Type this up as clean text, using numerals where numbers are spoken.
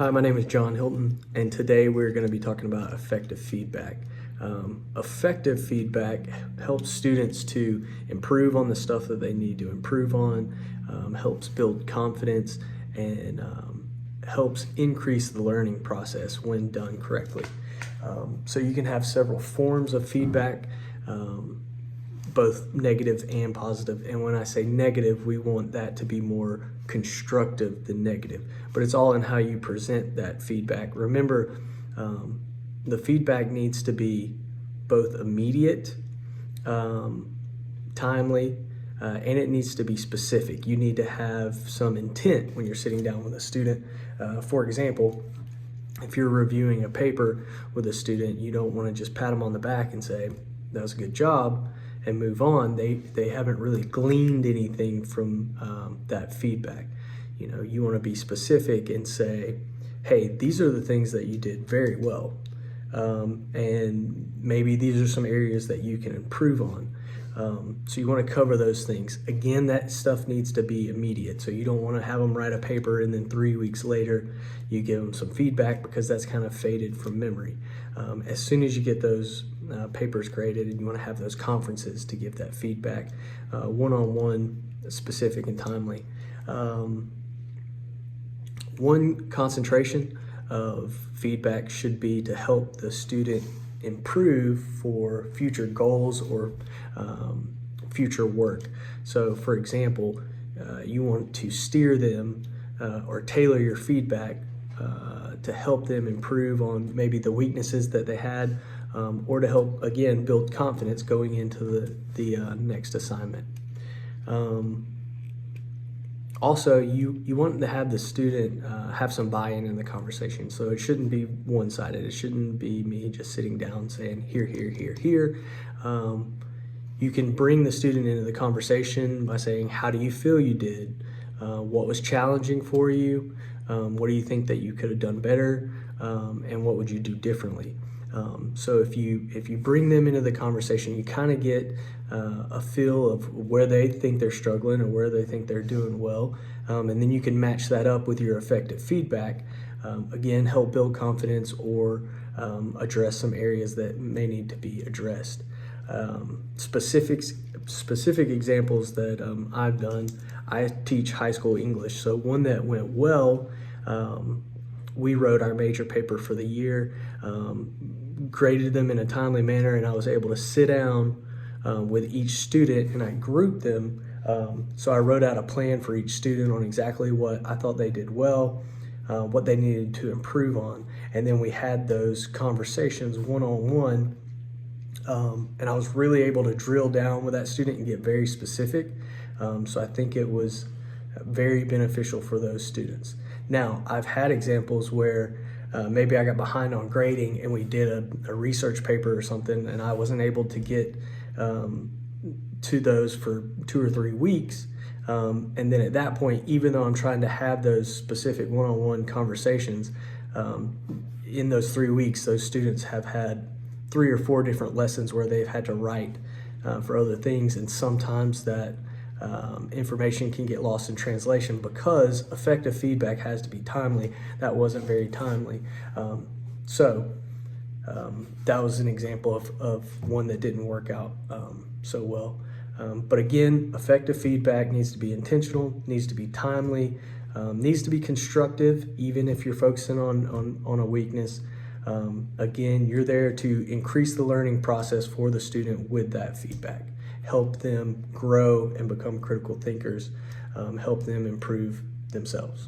Hi, my name is John Hilton, and today we're going to be talking about effective feedback. Effective feedback helps students to improve on the stuff that they need to improve on, helps build confidence, and helps increase the learning process when done correctly. So you can have several forms of feedback, both negative and positive. And when I say negative, we want that to be more constructive than negative. But it's all in how you present that feedback. Remember, the feedback needs to be both immediate, timely, and it needs to be specific. You need to have some intent when you're sitting down with a student. For example, if you're reviewing a paper with a student, you don't want to just pat them on the back and say, "That was a good job," and move on. They haven't really gleaned anything from that feedback. You want to be specific and say, "Hey, these are the things that you did very well, and maybe these are some areas that you can improve on." So you want to cover those things. Again, that stuff needs to be immediate. So you don't want to have them write a paper and then 3 weeks later you give them some feedback, because that's kind of faded from memory. As soon as you get those papers graded, and you want to have those conferences to give that feedback, one-on-one, specific and timely. One concentration of feedback should be to help the student improve for future goals or future work. So for example, you want to steer them or tailor your feedback to help them improve on maybe the weaknesses that they had, or to help, again, build confidence going into the next assignment. Also, you want to have the student have some buy-in in the conversation. So it shouldn't be one-sided. It shouldn't be me just sitting down saying here, here, here, here. You can bring the student into the conversation by saying, "How do you feel you did? What was challenging for you? What do you think that you could have done better? And what would you do differently?" So if you bring them into the conversation, you kind of get a feel of where they think they're struggling or where they think they're doing well, and then you can match that up with your effective feedback. Again, help build confidence or address some areas that may need to be addressed. Specific examples that I've done. I teach high school English, so one that went well. We wrote our major paper for the year, graded them in a timely manner, and I was able to sit down with each student and I grouped them. So I wrote out a plan for each student on exactly what I thought they did well, what they needed to improve on, and then we had those conversations one-on-one, and I was really able to drill down with that student and get very specific. So I think it was very beneficial for those students. Now, I've had examples where maybe I got behind on grading and we did a research paper or something, and I wasn't able to get to those for 2 or 3 weeks. And then at that point, even though I'm trying to have those specific one-on-one conversations, in those 3 weeks, those students have had 3 or 4 different lessons where they've had to write for other things, and sometimes that information can get lost in translation because effective feedback has to be timely. That wasn't very timely. So that was an example of one that didn't work out so well. But again, effective feedback needs to be intentional, needs to be timely, needs to be constructive, even if you're focusing on a weakness. Again, you're there to increase the learning process for the student with that feedback. Help them grow and become critical thinkers, help them improve themselves.